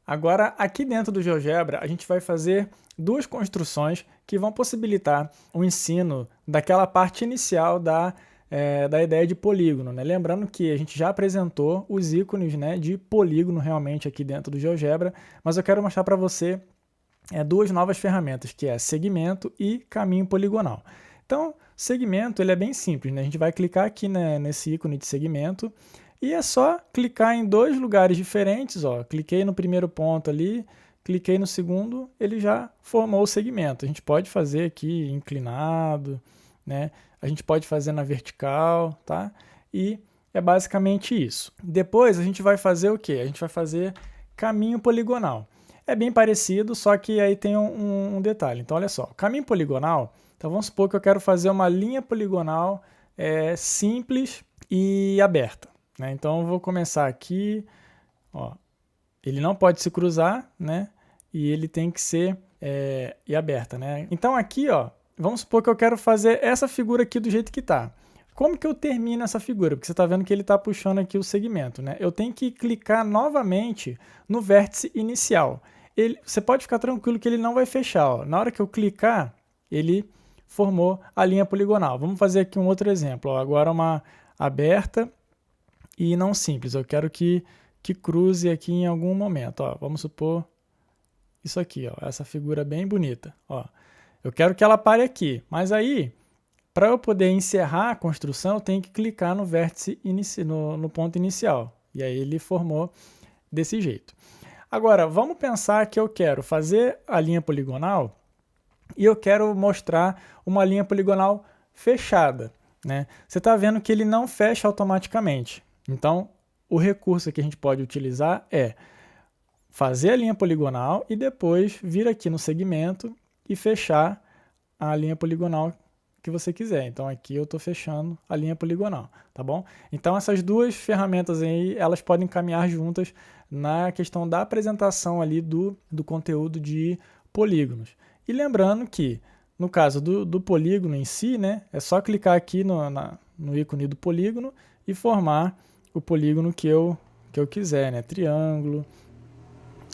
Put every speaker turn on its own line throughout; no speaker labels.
Agora, aqui dentro do GeoGebra, a gente vai fazer duas construções que vão possibilitar o ensino daquela parte inicial da ideia de polígono, né? Lembrando que a gente já apresentou os ícones, né, de polígono realmente aqui dentro do GeoGebra, mas eu quero mostrar para você duas novas ferramentas, que é segmento e caminho poligonal. Então, segmento ele é bem simples, né? A gente vai clicar aqui, né, nesse ícone de segmento e é só clicar em dois lugares diferentes. Ó. Cliquei no primeiro ponto ali, cliquei no segundo, ele já formou o segmento. A gente pode fazer aqui inclinado, né? A gente pode fazer na vertical, tá? E é basicamente isso. Depois a gente vai fazer o quê? A gente vai fazer caminho poligonal. É bem parecido, só que aí tem um detalhe. Então, olha só, caminho poligonal, então vamos supor que eu quero fazer uma linha poligonal simples e aberta. Né? Então, eu vou começar aqui, ó, ele não pode se cruzar, né? E ele tem que ser aberta, né? Então, aqui, ó, vamos supor que eu quero fazer essa figura aqui do jeito que está. Como que eu termino essa figura? Porque você está vendo que ele está puxando aqui o segmento, né? Eu tenho que clicar novamente no vértice inicial. Você pode ficar tranquilo que ele não vai fechar. Ó. Na hora que eu clicar, ele formou a linha poligonal. Vamos fazer aqui um outro exemplo. Ó. Agora uma aberta e não simples. Eu quero que cruze aqui em algum momento. Ó. Vamos supor isso aqui, ó. Essa figura bem bonita. Ó. Eu quero que ela pare aqui, mas aí, para eu poder encerrar a construção, eu tenho que clicar no vértice no ponto inicial. E aí ele formou desse jeito. Agora, vamos pensar que eu quero fazer a linha poligonal e eu quero mostrar uma linha poligonal fechada. Né? Você está vendo que ele não fecha automaticamente. Então, o recurso que a gente pode utilizar é fazer a linha poligonal e depois vir aqui no segmento e fechar a linha poligonal que você quiser. Então aqui eu estou fechando a linha poligonal, tá bom? Então essas duas ferramentas aí, elas podem caminhar juntas na questão da apresentação ali do conteúdo de polígonos. E lembrando que, no caso do polígono em si, né, é só clicar aqui no ícone do polígono e formar o polígono que eu quiser, né? Triângulo,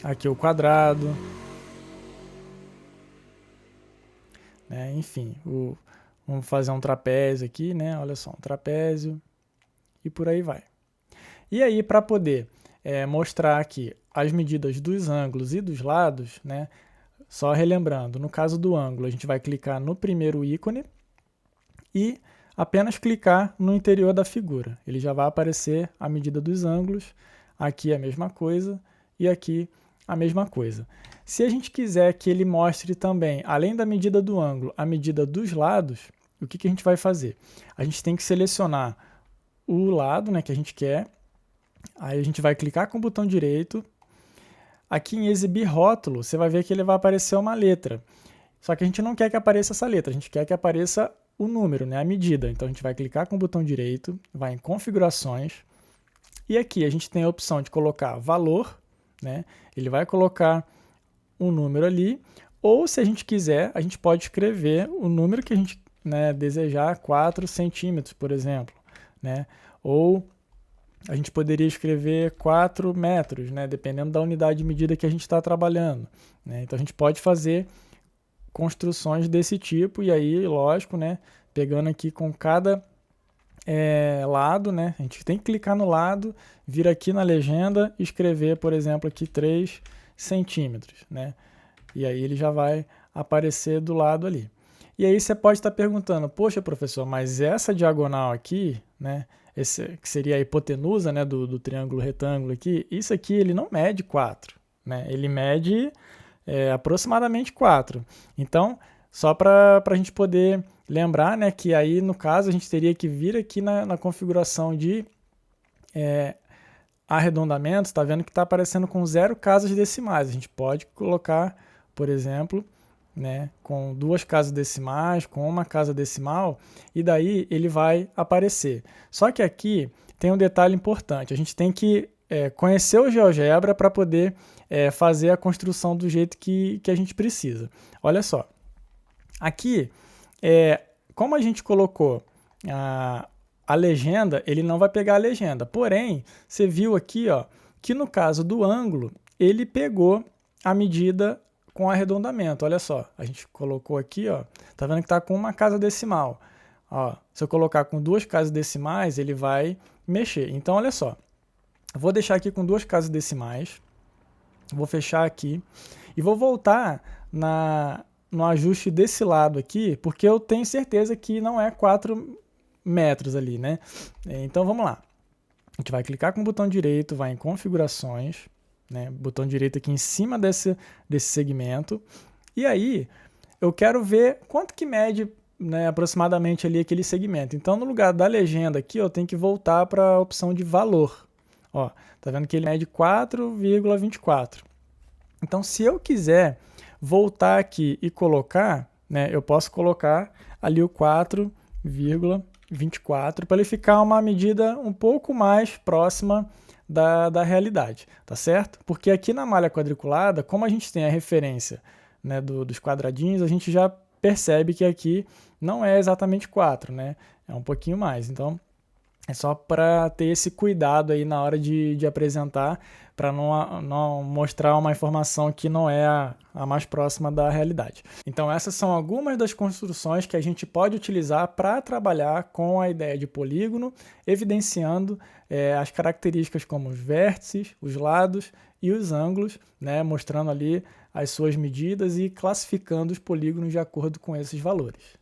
aqui o quadrado, né? Enfim, vamos fazer um trapézio aqui, né? Olha só, um trapézio e por aí vai. E aí, para poder mostrar aqui as medidas dos ângulos e dos lados, né? Só relembrando, no caso do ângulo, a gente vai clicar no primeiro ícone e apenas clicar no interior da figura. Ele já vai aparecer a medida dos ângulos, aqui a mesma coisa e aqui a mesma coisa. Se a gente quiser que ele mostre também, além da medida do ângulo, a medida dos lados, o que a gente vai fazer? A gente tem que selecionar o lado, né, que a gente quer, aí a gente vai clicar com o botão direito, aqui em exibir rótulo, você vai ver que ele vai aparecer uma letra, só que a gente não quer que apareça essa letra, a gente quer que apareça o número, né, a medida. Então a gente vai clicar com o botão direito, vai em configurações, e aqui a gente tem a opção de colocar valor, né, ele vai colocar um número ali, ou se a gente quiser, a gente pode escrever o número que a gente desejar, 4 centímetros, por exemplo, né? Ou a gente poderia escrever 4 metros, né? Dependendo da unidade de medida que a gente está trabalhando, né? Então a gente pode fazer construções desse tipo, e aí, lógico, né? Pegando aqui com cada lado, né? A gente tem que clicar no lado, vir aqui na legenda e escrever, por exemplo, aqui 3 centímetros, né? E aí ele já vai aparecer do lado ali. E aí você pode estar perguntando, poxa, professor, mas essa diagonal aqui, né? Esse, que seria a hipotenusa, né, do triângulo retângulo aqui, isso aqui ele não mede 4, né? Ele mede aproximadamente 4. Então, só para a gente poder lembrar, né, que aí no caso a gente teria que vir aqui na configuração de arredondamento, está vendo que está aparecendo com 0 casas decimais. A gente pode colocar, por exemplo, né, com 2 casas decimais, com 1 casa decimal, e daí ele vai aparecer. Só que aqui tem um detalhe importante, a gente tem que conhecer o GeoGebra para poder fazer a construção do jeito que a gente precisa. Olha só, aqui, como a gente colocou a legenda, ele não vai pegar a legenda. Porém, você viu aqui, ó, que no caso do ângulo, ele pegou a medida com arredondamento. Olha só, a gente colocou aqui, ó, tá vendo que está com uma casa decimal. Ó, se eu colocar com 2 casas decimais, ele vai mexer. Então, olha só, eu vou deixar aqui com 2 casas decimais, vou fechar aqui e vou voltar no ajuste desse lado aqui, porque eu tenho certeza que não é 4 metros ali, né? Então, vamos lá. A gente vai clicar com o botão direito, vai em configurações, né? Botão direito aqui em cima desse segmento. E aí, eu quero ver quanto que mede, né, aproximadamente ali aquele segmento. Então, no lugar da legenda aqui, eu tenho que voltar para a opção de valor. Ó, tá vendo que ele mede 4,24. Então, se eu quiser voltar aqui e colocar, né, eu posso colocar ali o 4,24 para ele ficar uma medida um pouco mais próxima da realidade, tá certo? Porque aqui na malha quadriculada, como a gente tem a referência, né, dos quadradinhos, a gente já percebe que aqui não é exatamente 4, né? É um pouquinho mais. Então, é só para ter esse cuidado aí na hora de apresentar, para não mostrar uma informação que não é a mais próxima da realidade. Então, essas são algumas das construções que a gente pode utilizar para trabalhar com a ideia de polígono, evidenciando as características como os vértices, os lados e os ângulos, né, mostrando ali as suas medidas e classificando os polígonos de acordo com esses valores.